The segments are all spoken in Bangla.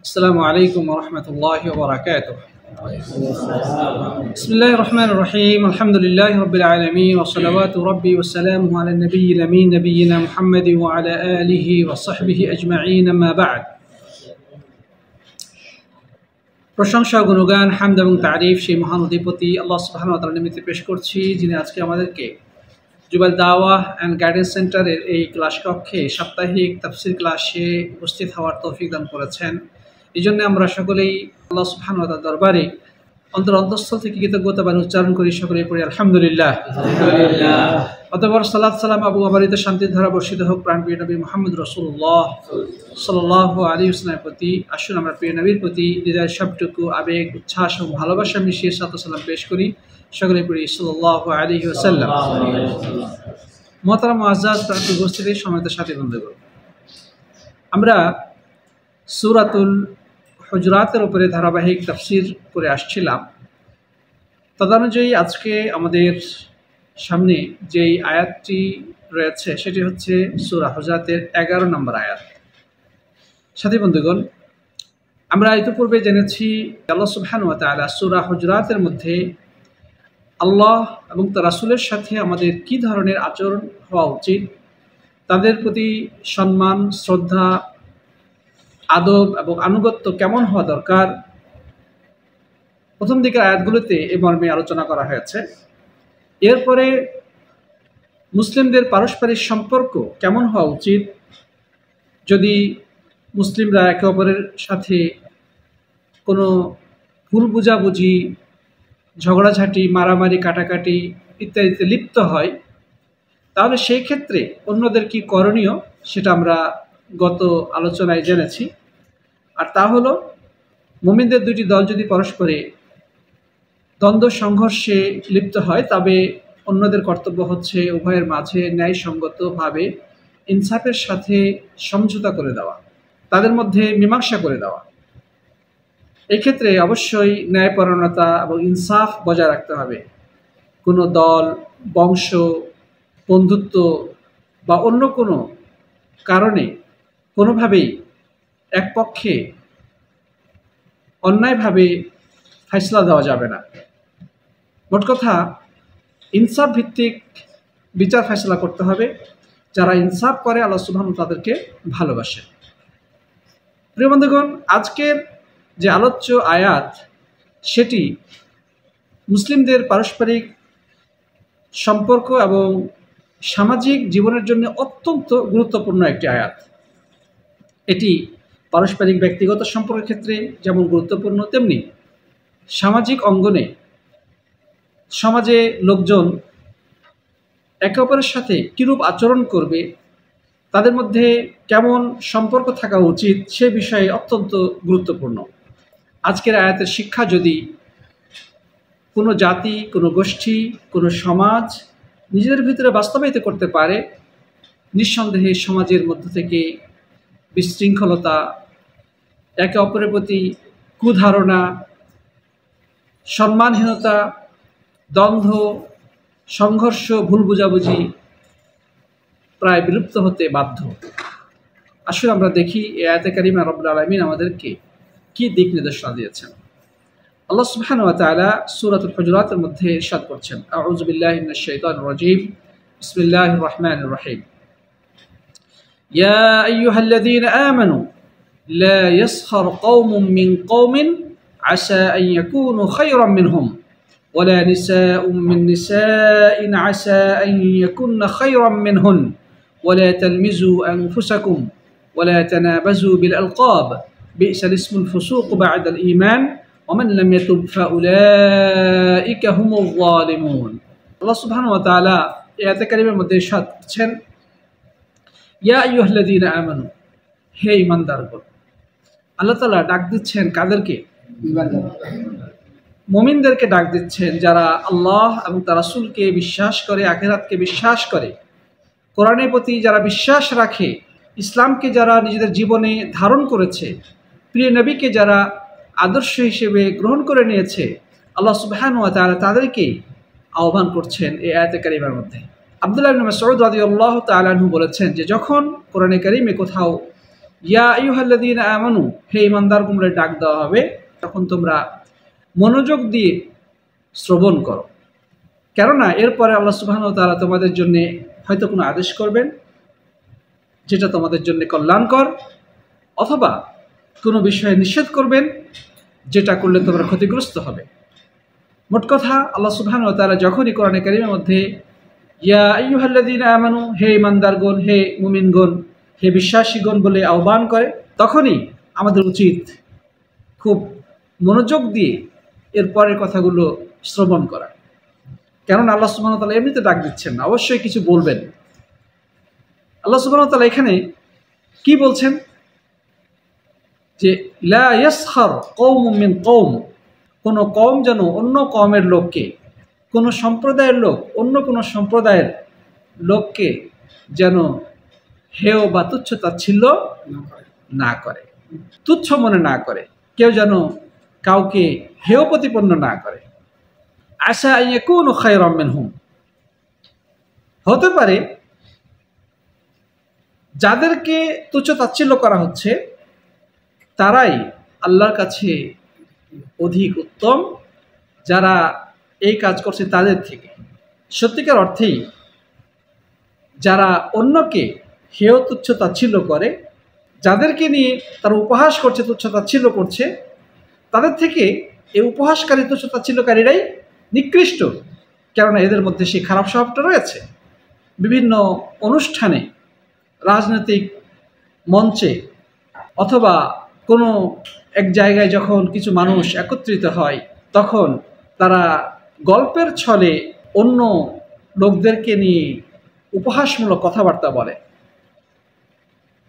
السلام عليكم ورحمة الله وبركاته. بسم الله الرحمن الرحيم. الحمد لله رب العالمين وصلوات ربي وسلامه على النبي الأمين نبينا محمد وعلى آله وصحبه أجمعين. أما بعد. প্রশংসা গুণগান হামদ এবং তারিফ সেই মহান অধিপতি আল্লাহ সুবহানাহু ওয়া তাআলার নিমিত্তে পেশ করছি, যিনি আজকে আমাদেরকে জুবাইল দাওয়াহ অ্যান্ড গাইডেন্স সেন্টারের এই ক্লাস কক্ষে সাপ্তাহিক তাফসীর ক্লাসে উপস্থিত হওয়ার তৌফিক দান করেছেন। এই জন্য আমরা সকলেই আল্লাহ সুবহানাহু ওয়া তাআলার দরবারে অন্তঃস্থল থেকে কৃতজ্ঞতা বাণী উচ্চারণ করি, সকলেই পড়ি আলহামদুলিল্লাহ। অতঃপর সালাত সালাম আবু আবারিতে শান্তির ধারা বর্ষিত হোক প্রাণপ্রিয় নবী মুহাম্মদ রাসূলুল্লাহ সাল্লাল্লাহু আলাইহি ওয়াসাল্লামের প্রতি। আসুন আমরা প্রিয় নবীর প্রতি হৃদয়ের সবটুকু আবেগ, উচ্ছ্বাস ও ভালোবাসা মিশিয়ে সালাত সালাম পেশ করি, সকলেই পড়ি সাল্লাল্লাহু আলাইহি ওয়াসাল্লাম। মুহতারাম মুআজ্জাজ প্রাণপ্রিয় উপস্থিতি, সম্মানিত সাথী বন্ধুগণ, আমরা সূরাতুল হুজুরাতের উপরে ধারাবাহিক তাফসীর করে আসছিলাম। তদনুযায়ী আজকে আমাদের সামনে যেই আয়াতটি রয়েছে সেটি হচ্ছে সূরা হুজুরাতের 11 নম্বর আয়াত। সাথী বন্ধুগণ, আমরা ইতিপূর্বে জেনেছি আল্লাহ সুবহানাহু ওয়া তাআলা সূরা হুজুরাতের মধ্যে আল্লাহ এবং তার রাসূলের সাথে আমাদের কী ধরনের আচরণ হওয়া উচিত, তাদের প্রতি সম্মান, শ্রদ্ধা, আদব এবং আনুগত্য কেমন হওয়া দরকার, প্রথম দিকের আয়াতগুলোতে এ মর্মে আলোচনা করা হয়েছে। এরপরে মুসলিমদের পারস্পরিক সম্পর্ক কেমন হওয়া উচিত, যদি মুসলিমরা একে অপরের সাথে কোনো ভুল বুঝাবুঝি, ঝগড়াঝাঁটি, মারামারি, কাটাকাটি ইত্যাদিতে লিপ্ত হয়, তাহলে সেই ক্ষেত্রে অন্যদের কি করণীয় সেটা আমরা গত আলোচনায় জেনেছি। আর তা হলো, মুমিনদের দুটি দল যদি পরস্পরে দ্বন্দ্ব সংঘর্ষে লিপ্ত হয়, তবে অন্যদের কর্তব্য হচ্ছে উভয়ের মাঝে ন্যায়সঙ্গতভাবে ইনসাফের সাথে সমঝোতা করে দেওয়া, তাদের মধ্যে মীমাংসা করে দেওয়া। এক্ষেত্রে অবশ্যই ন্যায়পরায়ণতা এবং ইনসাফ বজায় রাখতে হবে। কোনো দল, বংশ, বন্ধুত্ব বা অন্য কোনো কারণে কোনোভাবেই এক পক্ষে অন্যায়ভাবে ফয়সালা দেওয়া যাবে না। মোট কথা, ইনসাফ ভিত্তিক বিচার ফয়সালা করতে হবে। যারা ইনসাফ করে আল্লাহ সুবহানাহু ওয়া তাআলা তাদেরকে ভালোবাসে। প্রিয় বন্ধুগণ, আজকের যে আলোচ্য আয়াত সেটি মুসলিমদের পারস্পরিক সম্পর্ক এবং সামাজিক জীবনের জন্য অত্যন্ত গুরুত্বপূর্ণ একটি আয়াত। এটি পারস্পরিক ব্যক্তিগত সম্পর্কের ক্ষেত্রে যেমন গুরুত্বপূর্ণ, তেমনি সামাজিক অঙ্গনে সমাজে লোকজন একে অপরের সাথে কীরূপ আচরণ করবে, তাদের মধ্যে কেমন সম্পর্ক থাকা উচিত, সে বিষয়ে অত্যন্ত গুরুত্বপূর্ণ। আজকের আয়াতের শিক্ষা যদি কোনো জাতি, কোনো গোষ্ঠী, কোনো সমাজ নিজেদের ভিতরে বাস্তবায়িত করতে পারে, নিঃসন্দেহে সমাজের মধ্য থেকে বিশৃঙ্খলতা, একে অপরের প্রতি কুধারণা, সম্মানহীনতা, দ্বন্দ্ব, সংঘর্ষ, ভুল বুঝাবুঝি প্রায় বিলুপ্ত হতে বাধ্য। আসলে আমরা দেখি এই আয়াতে কারিমা রব্বুল আলামিন আমাদেরকে কি দিক নির্দেশনা দিয়েছেন। আল্লাহ সুবহানাহু ওয়া তাআলা সূরাতুল হুজুরাতের মধ্যে ইরশাদ করছেন, আউযু বিল্লাহি মিনাশ শাইতানির রাজীম, বিসমিল্লাহির রহমানির রহিম। ইয়া আইয়ুহাল্লাযীনা আমানু লা ইয়াসখার কওমুম মিন কওমিন আসা আন ইয়াকুনু খায়রাম মিনহুম ওয়ালা নিসাউম মিন নিসাইন আসা আন ইয়াকুননা খায়রাম মিনহুন ওয়ালা তালমিজু আনফুসাকুম ওয়ালা তানাবাজু বিল আলকাব বি'সাল ইসমুল ফুসুক বা'দাল ঈমান ওমান লাম ইয়াতুব ফাউলাইকা হুমুয যালিমুন। আল্লাহ সুবহানাহু ওয়া তাআলা এই আয়াতে কারিমের মধ্যে ইরশাদ করছেন, ইয়া আইয়ুহাল্লাযীনা আমানু, হে ঈমানদারগণ। আল্লাহ তাআলা ডাক দিচ্ছেন কাদেরকে? মুমিনদেরকে ডাক দিচ্ছেন, যারা আল্লাহ এবং তার রাসূলকে বিশ্বাস করে, আখিরাতকে বিশ্বাস করে, কোরআনের প্রতি যারা বিশ্বাস রাখে, ইসলামকে যারা নিজেদের জীবনে ধারণ করেছে, প্রিয় নবীকে যারা আদর্শ হিসেবে গ্রহণ করে নিয়েছে, আল্লাহ সুবহানাহু ওয়া তাআলা তাদেরকে আহ্বান করছেন এই আয়াতে কারিমার মধ্যে। আব্দুল্লাহ ইবনে মাসউদ রাদিয়াল্লাহু তাআলা আনহু বলেছেন যে যখন কোরআনে কারিমে কোথাও ইয়া আইয়ুহাল্লাযীনা আমানু, হে ঈমানদারগণকে ডাক দেওয়া হবে, তখন তোমরা মনোযোগ দিয়ে শ্রবণ করো। কেননা এরপরে আল্লাহ সুবহানাহু ওয়া তাআলা তোমাদের জন্য হয়তো কোনো আদেশ করবেন যেটা তোমাদের জন্য কল্যাণকর, অথবা কোনো বিষয়ে নিষেধ করবেন যেটা করলে তোমরা ক্ষতিগ্রস্ত হবে। মোট কথা, আল্লাহ সুবহানাহু ওয়া তাআলা যখনই কোরআনে কারীমের মধ্যে ইয়া আইয়ুহাল্লাযীনা আমানু, হে ঈমানদারগণ, হে মুমিনগণ, হে বিশ্বাসীগণ বলে আহ্বান করে, তখনই আমাদের উচিত খুব মনোযোগ দিয়ে এর পরের কথাগুলো শ্রবণ করা। কেননা আল্লাহ সুবহানাহু ওয়া তাআলা এমনিতে ডাক দিচ্ছেন না, অবশ্যই কিছু বলবেন। আল্লাহ সুবহানাহু ওয়া তাআলা এখানে কি বলছেন যে লা ইয়াসখার কওমুম মিন কওম, কোনো কওম যেন অন্য কওমের লোককে, কোনো সম্প্রদায়ের লোক অন্য কোনো সম্প্রদায়ের লোককে যেন হেয় বা তুচ্ছ তাচ্ছিল্য না করে, তুচ্ছ মনে না করে, কেউ যেন কাউকে হেয় প্রতিপন্ন না করে। আশা আন ইয়াকুনু খায়রাম মিনহুম, হতে পারে যাদেরকে তুচ্ছ তাচ্ছিল্য করা হচ্ছে তারাই আল্লাহর কাছে অধিক উত্তম, যারা এই কাজ করছে তাদের থেকে। সত্যিকার অর্থেই যারা অন্যকে হেয় তুচ্ছ তাচ্ছিল্য করে, যাদেরকে নিয়ে তারা উপহাস করছে, তুচ্ছ তাচ্ছিল্য করছে, তাদের থেকে এই উপহাসকারী তুচ্ছ তাচ্ছিল্যকারীরাই নিকৃষ্ট। কেননা এদের মধ্যে সেই খারাপ স্বভাবটা রয়েছে। বিভিন্ন অনুষ্ঠানে, রাজনৈতিক মঞ্চে অথবা কোনো এক জায়গায় যখন কিছু মানুষ একত্রিত হয়, তখন তারা গল্পের ছলে অন্য লোকদেরকে নিয়ে উপহাসমূলক কথাবার্তা বলে,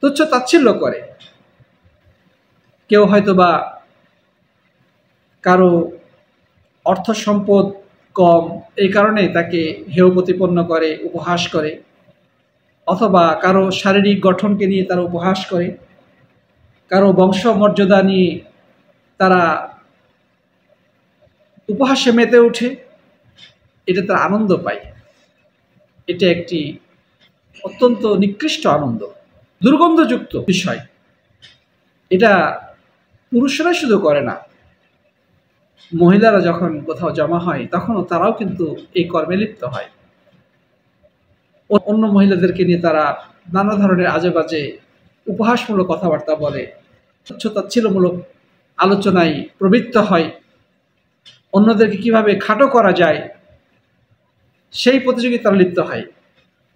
তুচ্ছ তাচ্ছিল্য করে। কেউ হয়তোবা কারো অর্থ সম্পদ কম, এই কারণে তাকে হেয় প্রতিপন্ন করে, উপহাস করে, অথবা কারো শারীরিক গঠনকে নিয়ে তারা উপহাস করে, কারো বংশমর্যাদা নিয়ে তারা উপহাসে মেতে ওঠে, এটা তারা আনন্দ পায়। এটা একটি অত্যন্ত নিকৃষ্ট আনন্দ, দুর্গন্ধযুক্ত বিষয়। এটা পুরুষরাই শুধু করে না, মহিলারা যখন কোথাও জমা হয় তখনও তারাও কিন্তু এই কর্মে লিপ্ত হয়। অন্য মহিলাদেরকে নিয়ে তারা নানা ধরনের আজে বাজে উপহাসমূলক কথাবার্তা বলে, তুচ্ছ তাচ্ছিল্যমূলক আলোচনায় প্রবৃত্ত হয়, অন্যদেরকে কিভাবে খাটো করা যায় সেই প্রতিযোগিতায় লিপ্ত হয়।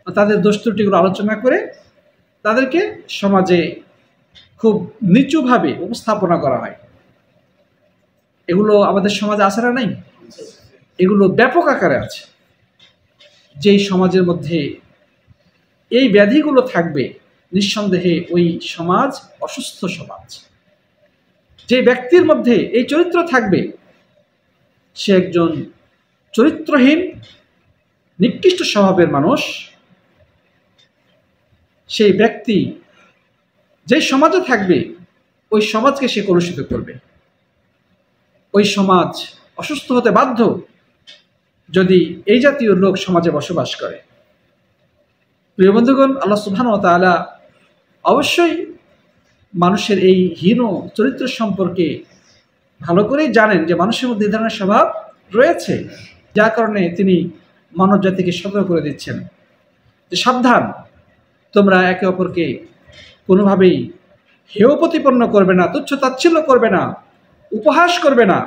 তাদের দোষ ত্রুটিগুলো আলোচনা করে তাদেরকে সমাজে খুব নিচুভাবে উপস্থাপনা করা হয়। এগুলো আমাদের সমাজে আছে না নাই? এগুলো ব্যাপক আকারে আছে। যেই সমাজের মধ্যে এই ব্যাধিগুলো থাকবে, নিঃসন্দেহে ওই সমাজ অসুস্থ সমাজ। যে ব্যক্তির মধ্যে এই চরিত্র থাকবে সে একজন চরিত্রহীন, নিকৃষ্ট স্বভাবের মানুষ। সেই ব্যক্তি যে সমাজে থাকবে ওই সমাজকে সে কলুষিত করবে। ওই সমাজ অসুস্থ হতে বাধ্য যদি এই জাতীয় লোক সমাজে বসবাস করে। প্রিয় বন্ধুগণ, আল্লাহ সুবহানাহু ওয়া তাআলা অবশ্যই মানুষের এই হীন চরিত্র সম্পর্কে ভালো করেই জানেন যে মানুষের মধ্যে এই ধরনের স্বভাব রয়েছে, যার কারণে তিনি মানব জাতিকে সতর্ক করে দিচ্ছেন যে সাবধান, তোমরা একে অপরকে কোনোভাবেই হেয় প্রতিপন্ন করবে না, তুচ্ছ তাচ্ছিল্য করবে না, উপহাস করবে না,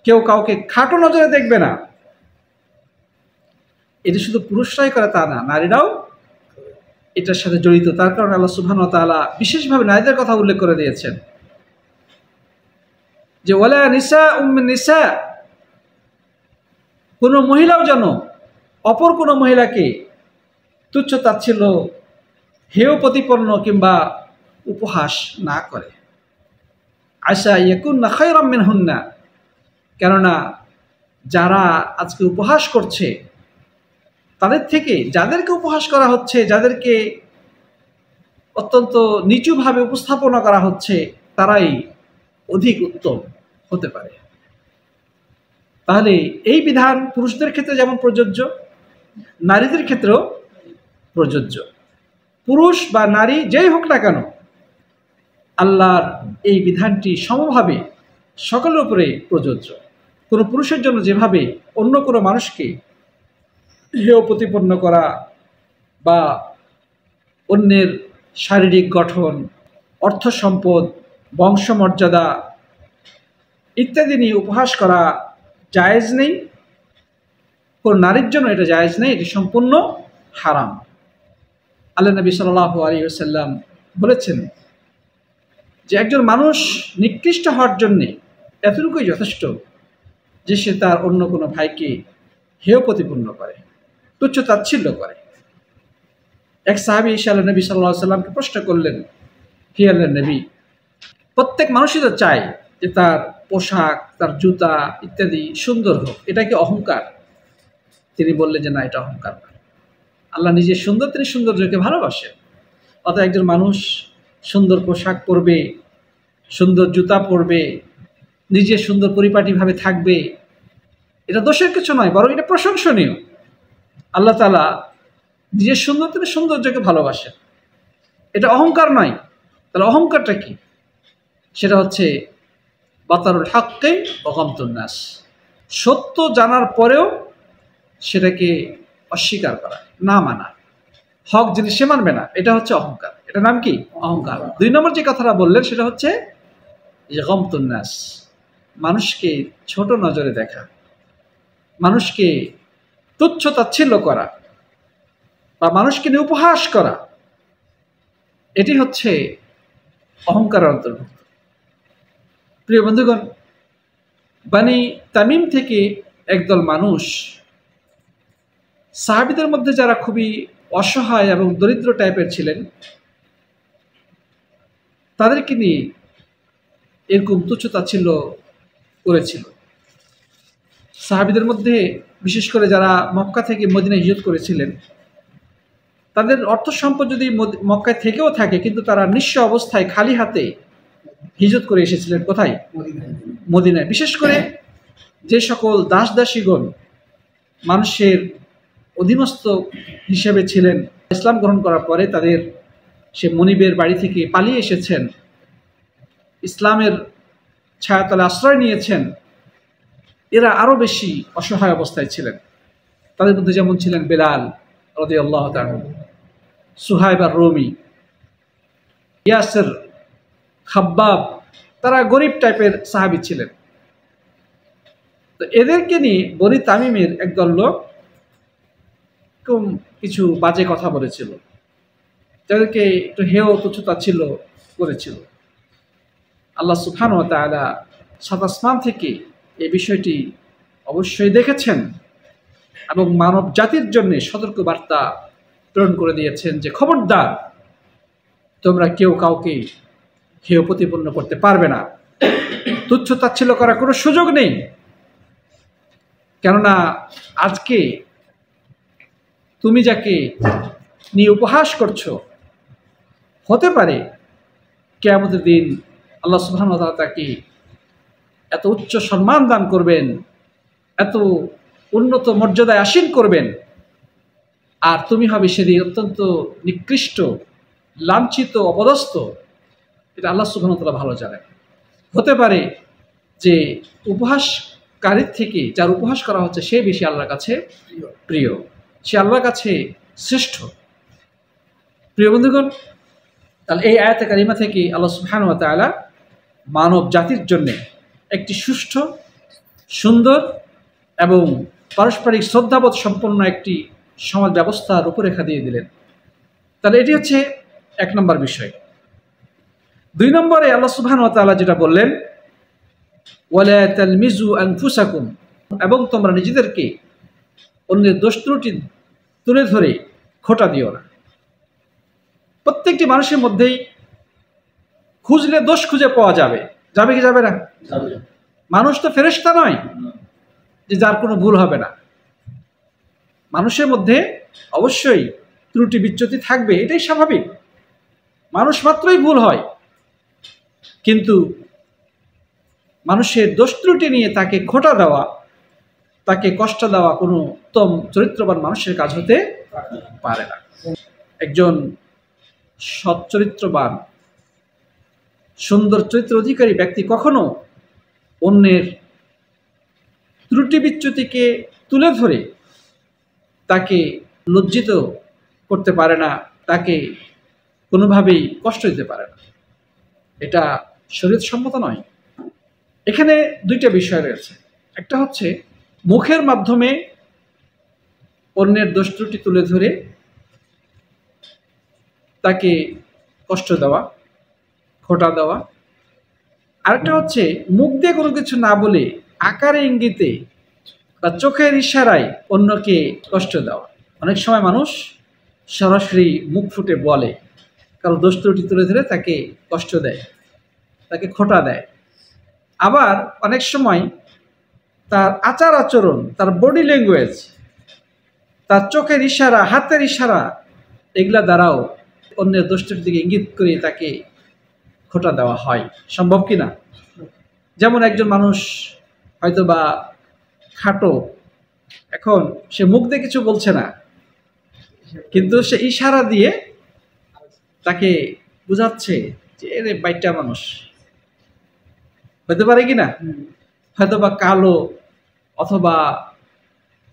কেউ কাউকে খাটো নজরে দেখবে না। এটা শুধু পুরুষরাই করে তা না, নারীরাও এটার সাথে জড়িত। তার কারণে আল্লাহ সুবহানাহু ওয়া তাআলা বিশেষভাবে নারীদের কথা উল্লেখ করে দিয়েছেন যে ওয়ালা নিসাউম মিন নিসা, কোনো মহিলাও যেন অপর কোনো মহিলাকে তুচ্ছ তাচ্ছিল্য, হেয় প্রতিপন্ন কিংবা উপহাস না করে। আশা ইয়াকুননা খায়রাম মিনহুন্না, কেননা যারা আজকে উপহাস করছে তাদের থেকে, যাদেরকে উপহাস করা হচ্ছে, যাদেরকে অত্যন্ত নিচুভাবে উপস্থাপনা করা হচ্ছে, তারাই অধিক উত্তম হতে পারে। তাহলে এই বিধান পুরুষদের ক্ষেত্রে যেমন প্রযোজ্য, নারীদের ক্ষেত্রেও প্রযোজ্য। পুরুষ বা নারী যেই হোক না কেন, আল্লাহর এই বিধানটি সমভাবে সকলের উপরে প্রযোজ্য। কোনো পুরুষের জন্য যেভাবে অন্য কোনো মানুষকে হেয় প্রতিপন্ন করা বা অন্যের শারীরিক গঠন, অর্থ সম্পদ, বংশমর্যাদা ইত্যাদি নিয়ে উপহাস করা জায়েজ নেই, কোন নারীর জন্য এটা জায়েজ নেই, এটি সম্পূর্ণ হারাম। আল্লাহ নবী সাল্লাল্লাহু আলাইহি ওয়াসাল্লাম বলেছেন যে একজন মানুষ নিকৃষ্ট হওয়ার জন্যে এতটুকুই যথেষ্ট যে সে তার অন্য কোনো ভাইকে হেয় প্রতিপন্ন করে, তুচ্ছ তাচ্ছিল্য করে। এক সাহাবী এসে আল্লাহ নবী সাল্লাল্লাহু আলাইহি ওয়াসাল্লামকে প্রশ্ন করলেন, হে আল্লাহর নবী, প্রত্যেক মানুষই তো চায় যে তার পোশাক, তার জুতা ইত্যাদি সুন্দর হোক, এটা কি অহংকার? তিনি বললেন যে না, এটা অহংকার না। আল্লাহ নিজে সুন্দর, তিনি সৌন্দর্যকে ভালোবাসেন। অর্থাৎ একজন মানুষ সুন্দর পোশাক পরবে, সুন্দর জুতা পরবে, নিজে সুন্দর পরিপাটিভাবে থাকবে, এটা দোষের কিছু নয়, বরং এটা প্রশংসনীয়। আল্লাহ তাআলা নিজের সুন্দর, তিনি সৌন্দর্যকে ভালোবাসেন, এটা অহংকার নয়। তাহলে অহংকারটা কি? সেটা হচ্ছে বাতারুল হাক্কে ওয়া গামতুন নাস, সত্য জানার পরেও সেটাকে অস্বীকার করা, না মানা, হক জিনিস সে মানবে না, এটা হচ্ছে অহংকার। এটা নাম কি? অহংকার। 2 নম্বর যে কথাটা বললেন সেটা হচ্ছে গামতুন নাস, মানুষকে ছোট নজরে দেখা, মানুষকে তুচ্ছ তাচ্ছিল্য করা বা মানুষকে নিয়ে উপহাস করা, এটি হচ্ছে অহংকারের অন্তর্ভুক্ত। প্রিয় বন্ধুগণ, বানি তামিম থেকে একদল মানুষ সাহাবীদের মধ্যে যারা খুবই অসহায় এবং দরিদ্র টাইপের ছিলেন, তাদেরকে নিয়ে এরকম তুচ্ছ তাচ্ছিল্য করেছিল। সাহাবীদের মধ্যে বিশেষ করে যারা মক্কা থেকে মদিনায় হিজরত করেছিলেন, তাদের অর্থ সম্পদ যদি মক্কায় থেকেও থাকে, কিন্তু তারা নিঃস্ব অবস্থায় খালি হাতে হিজরত করে এসেছিলেন। কোথায়? মদিনায়। বিশেষ করে যে সকল দাস দাসীগণ মানুষের অধীনস্থ হিসেবে ছিলেন, ইসলাম গ্রহণ করার পরে তাদের সে মনিবের বাড়ি থেকে পালিয়ে এসেছেন, ইসলামের ছায়াতলে আশ্রয় নিয়েছেন, এরা আরও বেশি অসহায় অবস্থায় ছিলেন। তাদের মধ্যে যেমন ছিলেন বেলাল রাদিয়াল্লাহু তাআলা, সুহাইব আর রুমি, ইয়াসির, খাব্বাব, তারা গরিব টাইপের সাহাবী ছিলেন। তো এদেরকে নিয়ে বনি তামিমের একদল লোক কিছু বাজে কথা বলেছিল, তাদেরকে একটু হেয় তুচ্ছ তাচ্ছিল্য করেছিল। আল্লাহ সুবহানাহু ওয়া তাআলা সাত আসমান থেকে এই বিষয়টি অবশ্যই দেখেছেন এবং মানব জাতির জন্য সতর্ক বার্তা প্রেরণ করে দিয়েছেন যে খবরদার, তোমরা কেউ কাউকে হেয় প্রতিপন্ন করতে পারবে না, তুচ্ছ তাচ্ছিল্য করার কোনো সুযোগ নেই। কেননা আজকে তুমি যাকে নিয়ে উপহাস করছো, হতে পারে কিয়ামতের দিন আল্লাহ সুবহানাহু ওয়া তাআলা তাকে এত উচ্চ সম্মান দান করবেন, এত উন্নত মর্যাদায় আসীন করবেন, আর তুমি হবে সেদিন অত্যন্ত নিকৃষ্ট, লাঞ্ছিত, অপদস্থ। এটা আল্লাহ সুবহানাহু ওয়া তাআলা ভালো জানেন। হতে পারে যে উপহাসকারীর থেকে যার উপহাস করা হচ্ছে সে বেশি আল্লাহর কাছে প্রিয়, সে আল্লাহর কাছে শ্রেষ্ঠ। প্রিয় বন্ধুগণ, তাহলে এই আয়াতে কারিমা থেকে আল্লাহ সুবহানাহু ওয়া তাআলা মানব জাতির জন্য একটি সুষ্ঠু, সুন্দর এবং পারস্পরিক শ্রদ্ধাবোধ সম্পন্ন একটি সমাজ ব্যবস্থার রূপরেখা দিয়ে দিলেন। তাহলে এটি হচ্ছে 1 নম্বর বিষয়। 2 নম্বরে আল্লাহ সুবহানাহু ওয়া তাআলা যেটা বললেন, ওয়ালা তালমিজু আনফুসাকুম, এবং তোমরা নিজেদেরকে অন্যের দোষ ত্রুটি তুলে ধরে খোঁটা দিও না। প্রত্যেকটি মানুষের মধ্যেই খুঁজলে দোষ খুঁজে পাওয়া যাবে, যাবে কি যাবে না? মানুষ তো ফেরেশতা নয় যে যার কোনো ভুল হবে না। মানুষের মধ্যে অবশ্যই ত্রুটি বিচ্যুতি থাকবে, এটাই স্বাভাবিক, মানুষ মাত্রই ভুল হয়। কিন্তু মানুষের দোষ ত্রুটি নিয়ে তাকে খোঁটা দেওয়া, তাকে কষ্ট দেওয়া কোনো উত্তম চরিত্রবান মানুষের কাজ হতে পারে না। একজন সৎ চরিত্রবান, সুন্দর চরিত্র অধিকারী ব্যক্তি কখনো অন্যের ত্রুটি বিচ্যুতিকে তুলে ধরে তাকে লজ্জিত করতে পারে না, তাকে কোনোভাবেই কষ্ট দিতে পারে না। এটা শরীয়তসম্মত নয়। এখানে দুইটা বিষয় রয়েছে। একটা হচ্ছে মুখের মাধ্যমে অন্যের দোষ ত্রুটি তুলে ধরে তাকে কষ্ট দেওয়া, খোঁটা দেওয়া। আরেকটা হচ্ছে মুখ দিয়ে কোনো কিছু না বলে আকারে ইঙ্গিতে বা চোখের ইশারায় অন্যকে কষ্ট দেওয়া। অনেক সময় মানুষ সরাসরি মুখ ফুটে বলে, কারো দোষ ত্রুটি তুলে ধরে তাকে কষ্ট দেয়, তাকে খোঁটা দেয়। আবার অনেক সময় তার আচার আচরণ, তার বডি ল্যাঙ্গুয়েজ, তার চোখের ইশারা, হাতের ইশারা, এগুলা দ্বারাও অন্যের দোষ ত্রুটির দিকে ইঙ্গিত করে তাকে খোঁটা দেওয়া হয়। সম্ভব কি না? যেমন একজন মানুষ হয়তো বা খাটো, এখন সে মুখ দিয়ে কিছু বলছে না, কিন্তু সে ইশারা দিয়ে তাকে বুঝাচ্ছে যে এরে বাইটা মানুষ। হতে পারে কি না? হয়তো বা কালো, অথবা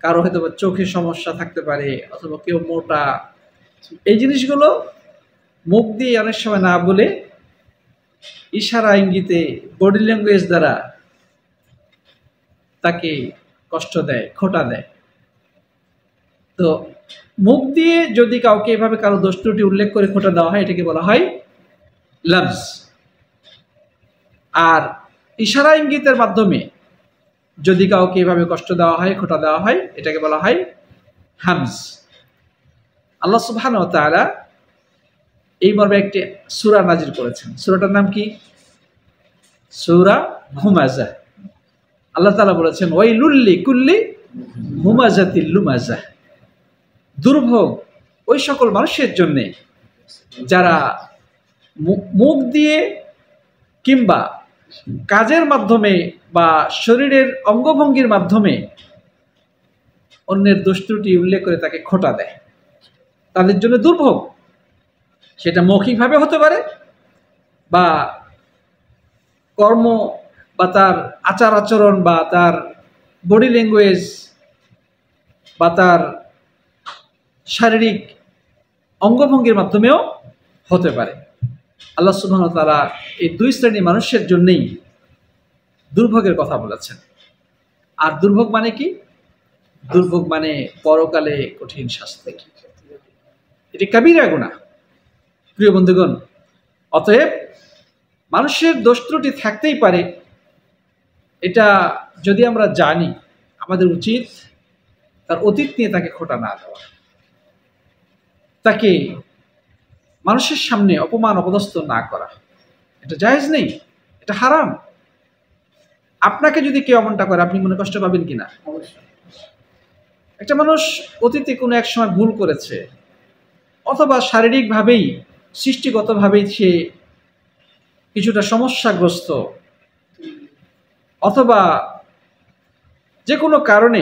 কারো হয়তো বা চোখের সমস্যা থাকতে পারে, অথবা কেউ মোটা। এই জিনিসগুলো মুখ দিয়ে অনেক সময় না বলে ইশারা ইঙ্গিতে, বডি ল্যাঙ্গুয়েজ দ্বারা তাকে কষ্ট দেয়, খোঁটা দেয়। তো মুখ দিয়ে যদি কাউকে এভাবে কারো দোষ ত্রুটি উল্লেখ করে খোঁটা দেওয়া হয়, এটাকে বলা হয় লাফজ। আর ইশারা ইঙ্গিতের মাধ্যমে যদি কাউকে এভাবে কষ্ট দেওয়া হয়, খোঁটা দেওয়া হয়, এটাকে বলা হয় হামজ। আল্লাহ সুবহানাহু ওয়া তাআলা এই মর্মে একটি সূরা নাজিল করেছেন। সূরাটার নাম কি? সূরা হুমাযা। আল্লাহ তাআলা বলেছেন ওয়াইলুল লিকুল্লি হুমাযাতিল লুমাযা। দুর্ভোগ ওই সকল মানুষের জন্যে যারা মুখ দিয়ে কিংবা কাজের মাধ্যমে বা শরীরের অঙ্গভঙ্গির মাধ্যমে অন্যের দোষ ত্রুটি উল্লেখ করে তাকে খোঁটা দেয়। তাদের জন্য দুর্ভোগ। সেটা মৌখিকভাবে হতে পারে, বা কর্ম, বা তার আচার আচরণ, বা তার বডি ল্যাঙ্গুয়েজ, বা তার শারীরিক অঙ্গভঙ্গির মাধ্যমেও হতে পারে। আল্লাহ সুবহানাহু ওয়া তাআলা এই দুই শ্রেণীর মানুষের জন্যই দুর্ভোগের কথা বলেছেন। আর দুর্ভোগ মানে কি? দুর্ভোগ মানে পরকালে কঠিন শাস্তি। এটি কাবীরা গুনাহ। প্রিয় বন্ধুগণ, অতএব মানুষের দোষ ত্রুটি থাকতেই পারে, এটা যদি আমরা জানি, আমাদের উচিত তার অতীত নিয়ে তাকে খোঁটা না দেওয়া, তাকে মানুষের সামনে অপমান অপদস্থ না করা। এটা জায়েজ নেই, এটা হারাম। আপনাকে যদি কেউ এমনটা করে, আপনি মনে কষ্ট পাবেন কিনা? একটা মানুষ অতীতে কোনো এক সময় ভুল করেছে, অথবা শারীরিকভাবেই, সৃষ্টিগতভাবেই সে কিছুটা সমস্যাগ্রস্ত, অথবা যে কোনো কারণে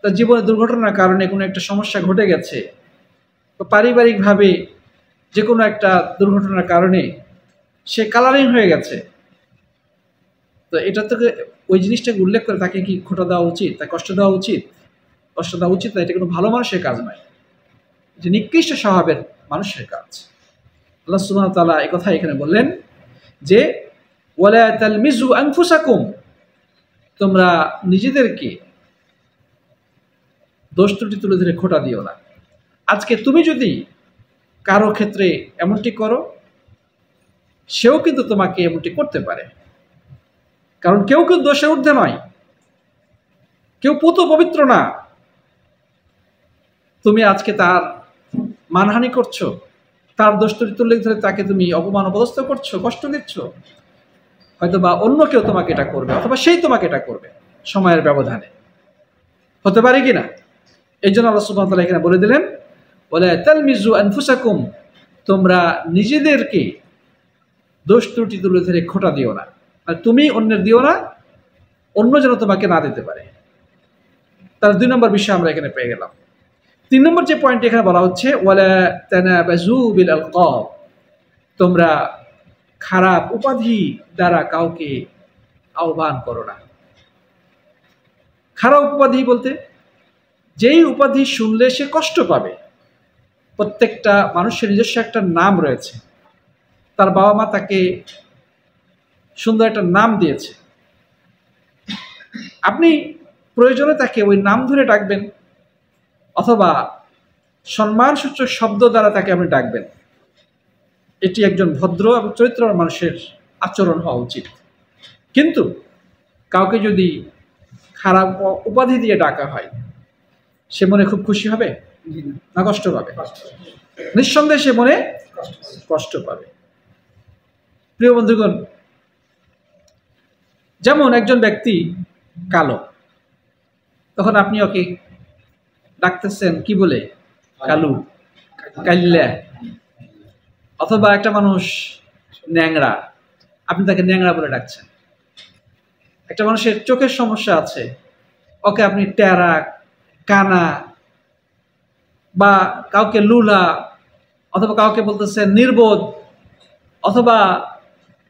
তার জীবনে দুর্ঘটনার কারণে কোনো একটা সমস্যা ঘটে গেছে, বা পারিবারিকভাবে যে কোনো একটা দুর্ঘটনার কারণে সে কালারিং হয়ে গেছে, তো এটা থেকে ওই জিনিসটাকে উল্লেখ করে তাকে কি খোঁটা দেওয়া উচিত? তাকে কষ্ট দেওয়া উচিত? কষ্ট দেওয়া উচিত না। এটা কোনো ভালো মানুষের কাজ নয়, যে নিকৃষ্ট স্বভাবের মানুষের কাজ। আল্লাহ সুবহানাহু ওয়া তাআলা এই কথা এখানে বললেন যে ওয়ালা তালমিজু আনফুসাকুম, তোমরা নিজেদেরকে দোষ ত্রুটি তুলে ধরে খোঁটা দিও না। আজকে তুমি যদি কারো ক্ষেত্রে এমনটি করো, সেও কিন্তু তোমাকে এমনটি করতে পারে। কারণ কেউ কেউ দোষে ঊর্ধ্বে নয়, কেউ পুত পবিত্র না। তুমি আজকে তার মানহানি করছো, তার দোষ ত্রুটি তুলে ধরে তাকে তুমি অপমান অপদস্থ করছো, কষ্ট দিচ্ছ। হয়তো বা অন্য কেউ তোমাকে এটা করবে, অথবা সেই তোমাকে এটা করবে সময়ের ব্যবধানে। হতে পারে কি না? এই জন্য আল্লাহ সুবহানাহু ওয়া তাআলা এখানে বলে দিলেন ওয়ালা তালমিজু আনফুসাকুম, তোমরা নিজেদেরকে দোষ ত্রুটি তুলে ধরে খোঁটা দিও না। আর তুমি অন্যের দিও না, অন্য যেন তোমাকে না দিতে পারে। তার 2 নম্বর বিষয় আমরা এখানে পেয়ে গেলাম। 3 নম্বর যে পয়েন্ট এখানে বলা হচ্ছে ওয়ালা তানাবাজু বিল আলকাব, তোমরা খারাপ উপাধি দ্বারা কাউকে আহ্বান করো না। খারাপ উপাধি বলতে যেই উপাধি শুনলে সে কষ্ট পাবে। প্রত্যেকটা মানুষের নিজস্ব একটা নাম রয়েছে, তার বাবা মা তাকে সুন্দর একটা নাম দিয়েছে, আপনি প্রয়োজনে তাকে ওই নাম ধরে ডাকবেন অথবা সম্মানসূচক শব্দ দ্বারা তাকে আপনি ডাকবেন। এটি একজন ভদ্র এবং চরিত্রবান মানুষের আচরণ হওয়া উচিত। কিন্তু কাউকে যদি খারাপ উপাধি দিয়ে ডাকা হয়, সে মনে খুব খুশি হবে না কষ্ট পাবে? নিঃসন্দেহে সে মনে কষ্ট পাবে। প্রিয় বন্ধুগণ, যেমন একজন ব্যক্তি কালো, তখন আপনি ওকে ডাকতেছেন কি বলে? কালু, কাল্লা। অথবা একটা মানুষ ন্যাংরা, আপনি তাকে ন্যাংরা বলে ডাকছেন। একটা মানুষের চোখের সমস্যা আছে, ওকে আপনি টেরা, কানা, বা কাউকে লুলা, অথবা কাউকে বলতেছেন নির্বোধ, অথবা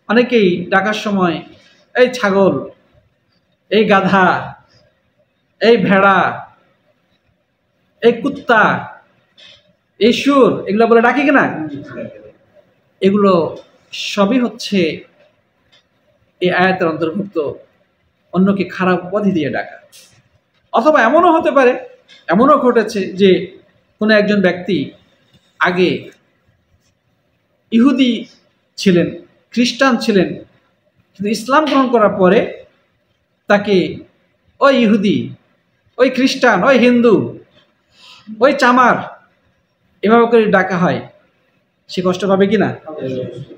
অনেকেই ডাকার সময় এই ছাগল, এই গাধা, এই ভেড়া, এই কুত্তা, এই সুর, এগুলো বলে ডাকি কিনা? এগুলো সবই হচ্ছে এই আয়াতের অন্তর্ভুক্ত, অন্যকে খারাপ উপাধি দিয়ে ডাকা। অথবা এমনও হতে পারে, এমনও ঘটেছে যে কোনো একজন ব্যক্তি আগে ইহুদি ছিলেন, খ্রিস্টান ছিলেন, কিন্তু ইসলাম গ্রহণ করার পরে তাকে ওই ইহুদি, ওই খ্রিস্টান, ওই হিন্দু, ওই চামার এভাবে করে ডাকা হয়, সে কষ্ট পাবে কিনা?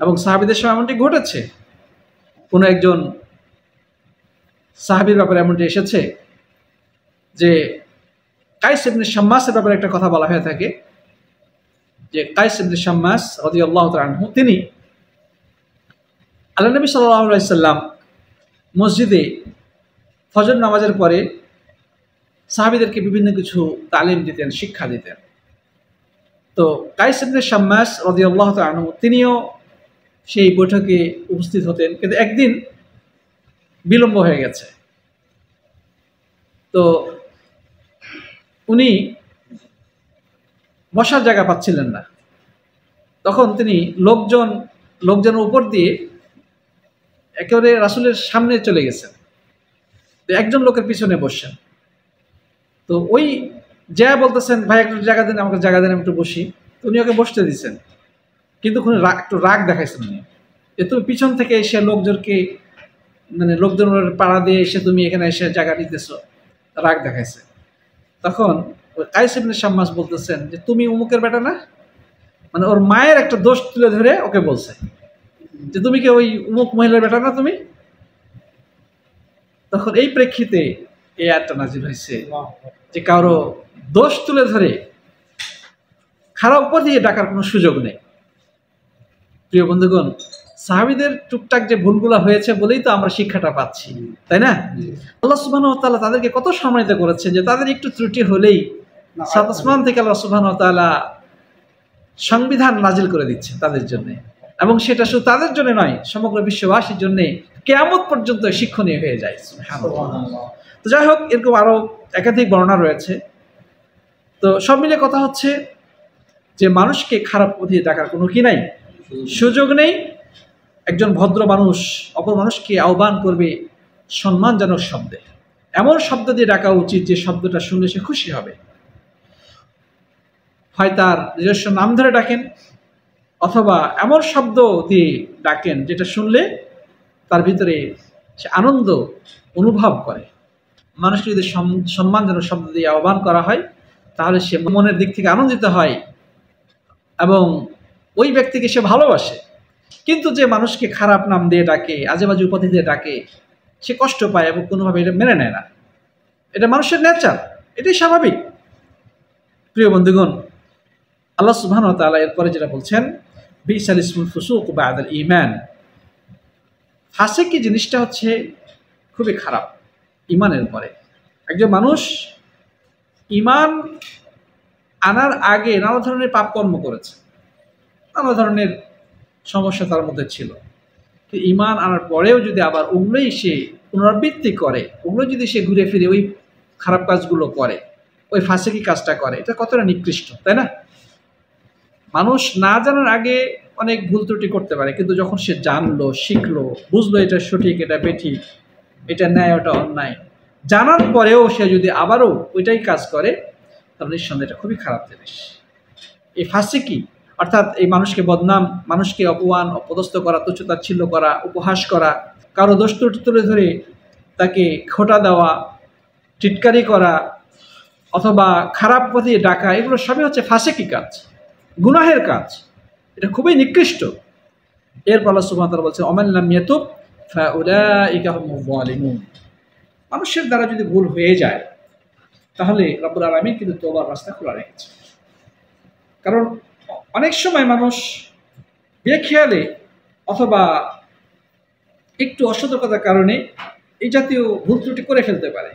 এবং সাহাবীদের সময় এমনটি ঘটেছে। কোনো একজন সাহাবীর ব্যাপারে এমনটি এসেছে যে কাইস ইবনে শাম্মাসের ব্যাপারে একটা কথা বলা হয়ে থাকে যে কাইস ইবনে শাম্মাস রাদিয়াল্লাহু তাআলা আনহু, তিনি আল্লাহ নবী সাল্লাল্লাহু আলাইহি সাল্লাম মসজিদে ফজর নামাজের পরে সাহাবীদেরকে বিভিন্ন কিছু তালিম দিতেন, শিক্ষা দিতেন। তো কাইস ইবনে শাম্মাস রাদিয়াল্লাহু তাআলা আনহু তিনিও সেই বৈঠকে উপস্থিত হতেন, কিন্তু একদিন বিলম্ব হয়ে গেছে। তো উনি বসার জায়গা পাচ্ছিলেন না। তখন তিনি লোকজনের উপর দিয়ে একেবারে রাসূলের সামনে চলে গেছেন। তো একজন লোকের পিছনে বসছেন। তো ওই যা বলতেছেন, ভাই একটু জায়গা দেন, আমাকে জায়গা দেন, আমি একটু বসি। উনি ওকে বসতে দিচ্ছেন, কিন্তু একটু রাগ দেখাইছেন উনি, যে তুমি পিছন থেকে এসে লোকজনের পাড়া দিয়ে এসে তুমি এখানে এসে জায়গা নিতেছ, রাগ দেখাইছে। তখন কাইস ইবনে শাম্মাস বলতেছেন যে তুমি উমুকের বেটা না, মানে ওর মায়ের একটা দোষ তুলে ধরে ওকে বলছে যে তুমি কি ওই উমুক মহিলার বেটা না তুমি? তখন এই প্রেক্ষিতে এই আয়াতটা নাযিল হয়েছে যে কারো দোষ তুলে ধরে খারাপ উপাধি দিয়ে ডাকার কোনো সুযোগ নেই। প্রিয় বন্ধুগণ, সাহাবীদের টুকটাক যে ভুলগুলো হয়েছে বলেই তো আমরা শিক্ষাটা পাচ্ছি, তাই না? আল্লাহ সুবহানাহু ওয়া তাআলা তাদেরকে কত সম্মানিত করেছেন যে তাদের একটু ত্রুটি হলেই সাত আসমান থেকে আল্লাহ সুবহানাহু ওয়া তাআলা সংবিধান নাজিল করে দিচ্ছে তাদের জন্য, এবং সেটা শুধু তাদের জন্য নয়, সমগ্র বিশ্ববাসীর জন্য কিয়ামত পর্যন্ত শিক্ষণীয় হয়ে যায়। সুবহানাল্লাহ। তো যাই হোক, এরকম আরো একাধিক বর্ণনা রয়েছে। তো সব মিলে কথা হচ্ছে যে মানুষকে খারাপ পথে ডাকার কোনো কি নাই, সুযোগ নেই। একজন ভদ্র মানুষ অপর মানুষকে আহ্বান করবে সম্মানজনক শব্দে, এমন শব্দ দিয়ে ডাকা উচিত যে শব্দটা শুনলে সে খুশি হবে। হয় তার নিজস্ব নাম ধরে ডাকেন, অথবা এমন শব্দ দিয়ে ডাকেন যেটা শুনলে তার ভিতরে সে আনন্দ অনুভব করে। মানুষকে যদি সম্মানজনক শব্দ দিয়ে আহ্বান করা হয়, তাহলে সে মনের দিক থেকে আনন্দিত হয় এবং ওই ব্যক্তিকে সে ভালোবাসে। কিন্তু যে মানুষকে খারাপ নাম দিয়ে ডাকে, আজেবাজে উপাধি দিয়ে ডাকে, সে কষ্ট পায় এবং কোনোভাবে এটা মেনে নেয় না। এটা মানুষের নেচার, এটাই স্বাভাবিক। প্রিয় বন্ধুগণ, আল্লাহ সুবহানাহু ওয়া তাআলা এরপরে যেটা বলছেন, বিসাল ইসমুল ফুসুক বা'দাল ঈমান। ফাসিকি জিনিসটা হচ্ছে খুবই খারাপ ঈমানের পরে। একজন মানুষ ঈমান আনার আগে নানা ধরনের পাপ কর্ম করেছে, নানা ধরনের সমস্যা তার মধ্যে ছিল, ঈমান আনার পরেও যদি আবার ওগুলোই সে পুনরাবৃত্তি করে, ওগুলো যদি সে ঘুরে ফিরে ওই খারাপ কাজগুলো করে, ওই ফাসিকি কাজটা করে, এটা কতটা নিকৃষ্ট, তাই না? মানুষ না জানার আগে অনেক ভুল ত্রুটি করতে পারে, কিন্তু যখন সে জানলো, শিখলো, বুঝলো এটা সঠিক, এটা বেঠিক, এটা ন্যায়, ওটা অন্যায়, জানার পরেও সে যদি আবারও ওইটাই কাজ করে, তাহলে নিঃসন্দেহে এটা খুবই খারাপ জিনিস। এই ফাসিকি অর্থাৎ এই মানুষকে বদনাম, মানুষকে অপমান, অপদস্থ করা, তুচ্ছতাচ্ছিল্য করা, উপহাস করা, কারো দোষ ত্রুটি তুলে ধরে তাকে খোঁটা দেওয়া, টিটকারি করা, অথবা খারাপ পথে ডাকা, এগুলো সবই হচ্ছে ফাসিকি কাজ, গুনাহের কাজ। এটা খুবই নিকৃষ্ট। এরপর আল্লাহ সুবহানাহু ওয়া তাআলা বলছেন ওমান লাম ইয়াতুব ফাউলাইকা হুমুয যালিমুন। মানুষের দ্বারা যদি ভুল হয়ে যায় তাহলে রব্বুল আলামিন কিন্তু তওবার রাস্তা খোলা রেখেছে। কারণ অনেক সময় মানুষ বেখেয়ালে অথবা একটু অসতর্কতার কারণে এই জাতীয় ভুল ত্রুটি করে ফেলতে পারে।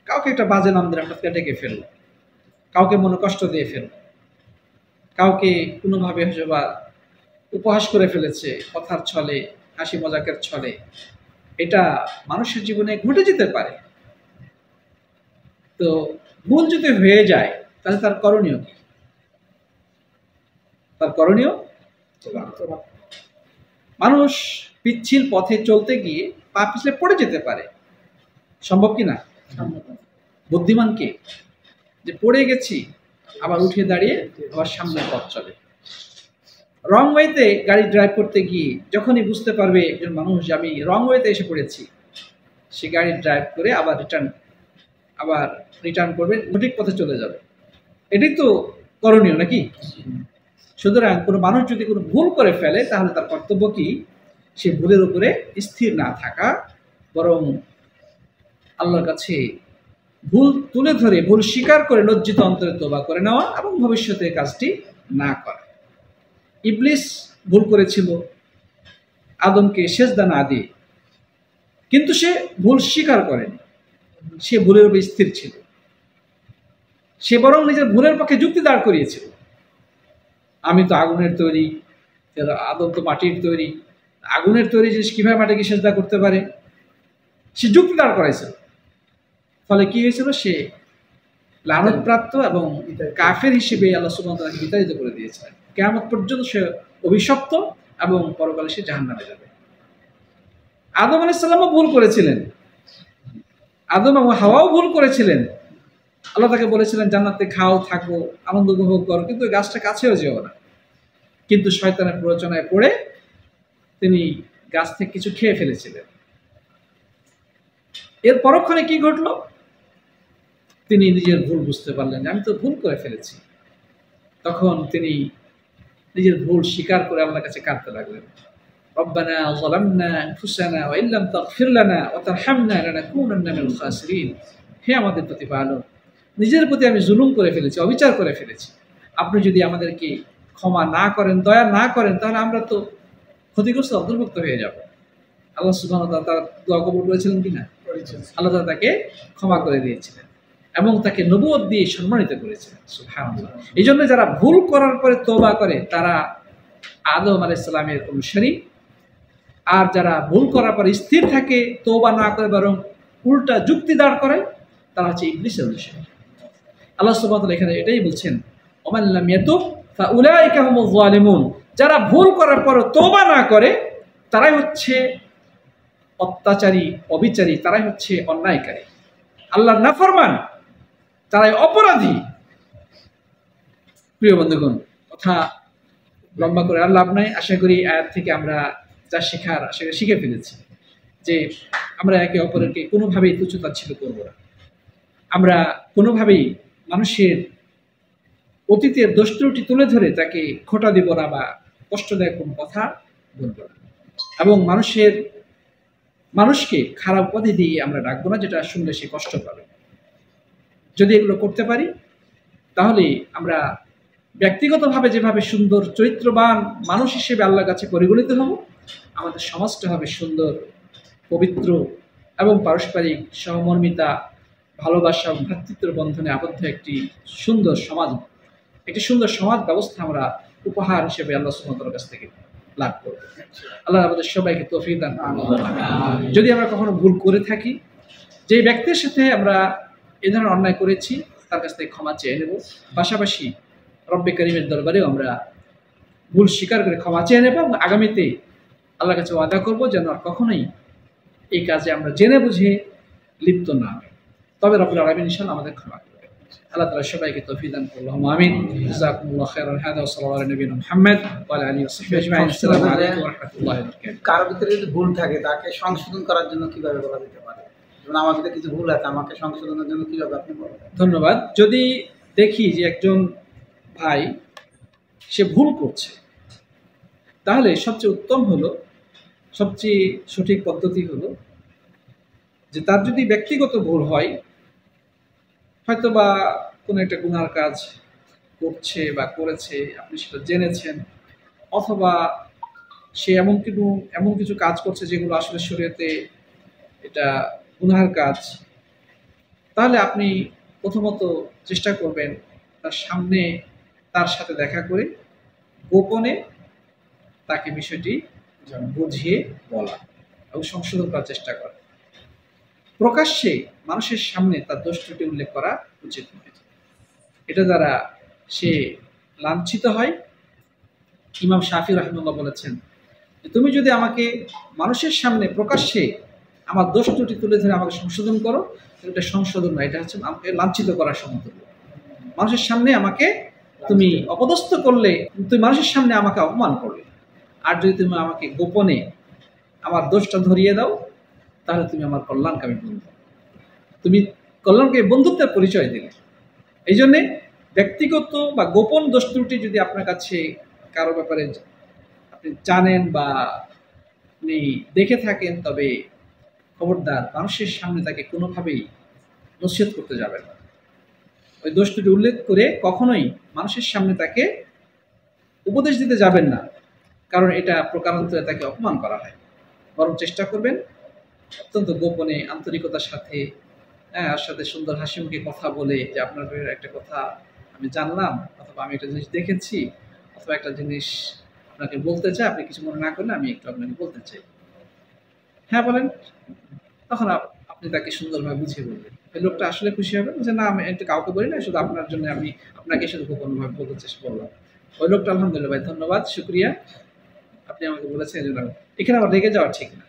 কাউকে একটা বাজে নাম দিয়ে হঠাৎ করে ডেকে ফেলল, কাউকে মনে কষ্ট দিয়ে ফেলল, কাউকে কোনোভাবে বা উপহাস করে ফেলেছে কথার ছলে, হাসি মজাকের ছলে। এটা মানুষের জীবনে ঘটে যেতে পারে। তো ভুল যদি হয়ে যায় তাহলে তার করণীয় কি? তার করণীয়, মানুষ পিচ্ছিল পথে চলতে গিয়ে পা পিছলে পড়ে যেতে পারে, সম্ভব কি না? বুদ্ধিমান কে? যে পড়ে গেছি আবার উঠে দাঁড়িয়ে আবার সামনে পথ চলে। রং ওয়েতে গাড়ি ড্রাইভ করতে গিয়ে যখনই বুঝতে পারবে একজন মানুষ যে আমি রং ওয়েতে এসে পড়েছি, সে গাড়ি ড্রাইভ করে আবার রিটার্ন করবে, সঠিক পথে চলে যাবে। এটাই তো করণীয় নাকি? সুতরাং কোনো মানুষ যদি কোনো ভুল করে ফেলে তাহলে তার কর্তব্য কি? সে ভুলের উপরে স্থির না থাকা, বরং আল্লাহর কাছে ভুল তুলে ধরে, ভুল স্বীকার করে লজ্জিত অন্তরে তওবা করে নেওয়া এবং ভবিষ্যতে কাজটি না করা। ইবলিস ভুল করেছিল আদমকে সেজদা না দিয়ে, কিন্তু সে ভুল স্বীকার করেনি, সে ভুলের উপর স্থির ছিল। সে বরং নিজের ভুলের পক্ষে যুক্তি দাঁড় করিয়েছিল। আমি তো আগুনের তৈরি, আদম তো মাটির তৈরি, আগুনের তৈরি জিনিস কিভাবে মাটিকে সেজদা করতে পারে? সে যুক্তি দাঁড় করাইছিল। ফলে কি হয়েছিল? সে লানতপ্রাপ্ত এবং কাফের হিসেবে আল্লাহ সুবহানাহু ওয়া তাআলা বিতাড়িত করে দিয়েছিলেন। কিয়ামত পর্যন্ত সে অভিশপ্ত এবং পরকালে সে জাহান্নামে যাবে। আদম আলাইহিস সালামও ভুল করেছিলেন, আদম এবং হাওয়াও ভুল করেছিলেন। আল্লাহ তাকে বলেছিলেন জান্নাতে খাও, থাকো, আনন্দ উপভোগ করো, কিন্তু ওই গাছটা কাছেও যেও না। কিন্তু শয়তানের প্ররোচনায় পড়ে তিনি গাছ থেকে কিছু খেয়ে ফেলেছিলেন। এর পরক্ষণে কি ঘটলো? তিনি নিজের ভুল বুঝতে পারলেন, আমি তো ভুল করে ফেলেছি। তখন তিনি নিজের ভুল স্বীকার করে আল্লাহর কাছে কাঁদতে লাগলেন, রব্বানা যালামনা আনফুসানা ওয়া ইল্লাম তাগফির লানা ওয়া তারহামনা লানাকুনান্না মিনাল খাসিরিন। হে আমাদের প্রতিপালক, নিজের প্রতি আমি জুলুম করে ফেলেছি, অবিচার করে ফেলেছি। আপনি যদি আমাদেরকে ক্ষমা না করেন, দয়া না করেন, তাহলে আমরা তো ক্ষতিগ্রস্ত, অন্তর্ভুক্ত হয়ে যাব। আল্লাহ সুবহানাহু ওয়া তাআলা তার দোয়া কবুল করেছিলেন কিনা? আল্লাহ তাআলা তাকে ক্ষমা করে দিয়েছিলেন এবং তাকে নবুয়ত দিয়ে সম্মানিত করেছিলেন। সুবহানাল্লাহ। এই জন্য যারা ভুল করার পরে তওবা করে তারা আদম আলাইহিস সালামের অনুসারী, আর যারা ভুল করার পরে স্থির থাকে, তওবা না করে বরং উল্টা যুক্তি দাঁড় করায়, তারা হচ্ছে ইবলিসের অনুসারী। আল্লাহ সুবহানাহু ওয়া তাআলা এখানে এটাই বলছেন, ওমান লাম ইয়াতুব ফাউলাইকা হুমুয যালিমুন। যারা ভুল করার পর তওবা না করে তারাই হচ্ছে অত্যাচারী, অবিচারী, তারাই হচ্ছে অন্যায়কারী, আল্লাহর নাফরমান, তারাই অপরাধী। প্রিয় বন্ধুগণ, কথা লম্বা করে আর লাভ নাই। আশা করি আয়াত থেকে আমরা যা শেখার আশা করি শিখে ফেলেছি, যে আমরা একে অপরকে কোনোভাবেই তুচ্ছতাচ্ছিল্য করবো না। আমরা কোনোভাবেই মানুষের অতীতের দোষ ত্রুটি তুলে ধরে তাকে খোঁটা দিব না বা কষ্টদায়ক কোনো কথা বলবো না, এবং মানুষকে খারাপ পথে দিয়ে আমরা ডাকবো না, যেটা শুনলে সে কষ্ট পাবে। যদি এগুলো করতে পারি তাহলে আমরা ব্যক্তিগতভাবে যেভাবে সুন্দর চরিত্রবান মানুষ হিসেবে আল্লাহর কাছে পরিগণিত হব, আমাদের সমাজটা হবে সুন্দর, পবিত্র এবং পারস্পরিক সহমর্মিতা, ভালোবাসা এবং ভ্রাতৃত্বের বন্ধনে আবদ্ধ একটি সুন্দর সমাজ ব্যবস্থা আমরা উপহার হিসেবে আল্লাহ সুবহানাহু ওয়া তাআলার কাছ থেকে লাভ করবে। আল্লাহ আমাদের সবাইকে তৌফিক দান করুন। যদি আমরা কখনো ভুল করে থাকি, যে ব্যক্তির সাথে আমরা এ ধরনের অন্যায় করেছি তার কাছ থেকে ক্ষমা চেয়ে নেব, পাশাপাশি রব্বে কারীমের দরবারেও আমরা ভুল স্বীকার করে ক্ষমা চেয়ে নেব এবং আগামীতে আল্লাহর কাছে ওয়াদা করবো যেন আর কখনোই এই কাজে আমরা জেনে বুঝে লিপ্ত না হই। তবে রব্বুল আলামিন ইনশাআল্লাহ আমাদের ক্ষমা করবে। আল্লাহ তাআলা সবাইকে তৌফিক দান করুন। আমিন। জাযাকুমুল্লাহু খাইরান। হাদা ওয়া সাল্লাল্লাহু আলা নবিয়িনা মুহাম্মদ ওয়া আলা আলিহি ওয়া সাহবিহি আজমাইন। আসসালামু আলাইকুম ওয়া রাহমাতুল্লাহি ওয়া বারাকাতুহু। কারো ভিতরে যদি ভুল থাকে তাকে সংশোধন করার জন্য কিভাবে বলা যেতে পারে? যেমন আমার ভিতরে কিছু ভুল আছে, আমাকে সংশোধনের জন্য কিভাবে আপনি বলবেন? ধন্যবাদ। যদি দেখি যে একজন ভাই সে ভুল করছে, তাহলে সবচেয়ে উত্তম হলো, সবচেয়ে সঠিক পদ্ধতি হলো যে তার যদি ব্যক্তিগত ভুল হয়, হয়তো বা কোনো একটা গুনার কাজ করছে বা করেছে, আপনি সেটা জেনেছেন, অথবা সে এমন কিছু কাজ করছে যেগুলো আসলে শরীয়তে এটা গুনাহের কাজ, তাহলে আপনি প্রথমত চেষ্টা করবেন তার সামনে তার সাথে দেখা করে গোপনে তাকে বিষয়টি বুঝিয়ে বলা এবং সংশোধন করার চেষ্টা করা। প্রকাশ্যে মানুষের সামনে তার দোষ ত্রুটি উল্লেখ করা উচিত নয়। এটা দ্বারা সে লাঞ্ছিত হয়। ইমাম শাফি রাহিমাহুল্লাহ বলেছেন, তুমি যদি আমাকে মানুষের সামনে প্রকাশ্যে আমার দোষ ত্রুটি তুলে ধরে আমাকে সংশোধন করো, এটা সংশোধন নয়, এটা হচ্ছে আমাকে লাঞ্ছিত করার সমতুল্য। মানুষের সামনে আমাকে তুমি অপদস্থ করলে, তুমি মানুষের সামনে আমাকে অপমান করলে। আর যদি তুমি আমাকে গোপনে আমার দোষটা ধরিয়ে দাও, তাহলে তুমি আমার কল্যাণকামী বন্ধু, তুমি কল্যাণকামী বন্ধুত্বের পরিচয় দিলে। এই জন্যে ব্যক্তিগত বা গোপন দোষ ত্রুটি যদি আপনার কাছে কারো ব্যাপারে আপনি জানেন বা আপনি দেখে থাকেন, তবে খবরদার মানুষের সামনে তাকে কোনোভাবেই নসিহত করতে যাবেন না। ওই দোষ ত্রুটি উল্লেখ করে কখনোই মানুষের সামনে তাকে উপদেশ দিতে যাবেন না, কারণ এটা প্রকারান্তরে তাকে অপমান করা হয়। বরং চেষ্টা করবেন অত্যন্ত গোপনে আন্তরিকতার সাথে, আর সাথে সুন্দর হাসি মুখে কথা বলে যে আপনার একটা কথা আমি জানলাম, অথবা আমি একটা জিনিস দেখেছি, অথবা একটা জিনিস আপনাকে বলতে চাই, আপনি কিছু মনে না করলে আমি একটু আপনাকে বলতে চাই। হ্যাঁ বলেন। তখন আপনি তাকে সুন্দরভাবে বুঝিয়ে বলবেন। এই লোকটা আসলে খুশি হবে যে না, আমি একটু কাউকে বলি না, শুধু আপনার জন্য আমি আপনাকে শুধু গোপনভাবে বলতে চেষ্টা করলাম। ওই লোকটা আলহামদুলিল্লাহ ভাই, ধন্যবাদ, শুক্রিয়া, আপনি আমাকে বলেছেন, এই জন্য। এখানে আবার রেগে যাওয়া ঠিক না।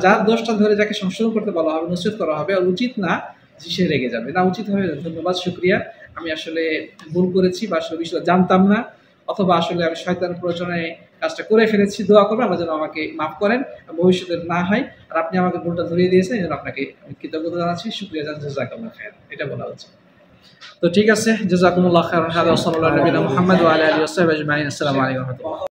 যার দোষটা ধরে যাকে সংশোধন করতে বলা হবে, নসিহত করা হবে, আর উচিত না যে সে রেগে যাবে, না, উচিত হবে ধন্যবাদ, শুক্রিয়া, আমি আসলে ভুল করেছি বা আসলে বিষয়টা জানতাম না, অথবা আসলে আমি শয়তানের প্ররোচনায় কাজটা করে ফেলেছি, দোয়া করবেন আল্লাহ যেন আমাকে মাফ করেন, ভবিষ্যতে না হয়, আর আপনি আমাকে ভুলটা ধরিয়ে দিয়েছেন, এই জন্য আপনাকে আমি কৃতজ্ঞতা জানাচ্ছি, শুক্রিয়া জানাচ্ছি, জাযাকাল্লাহু খাইরান, এটা বলা হচ্ছে। তো ঠিক আছে, জাযাকুমুল্লাহু খাইরান। হাদা ওয়া সাল্লাল্লাহু আলা নবিয়িনা মুহাম্মদ ওয়া আলা আলিহি ওয়া সাহবিহি আজমাইন। আসসালামু আলাইকুম ওয়া রাহমাতুল্লাহ।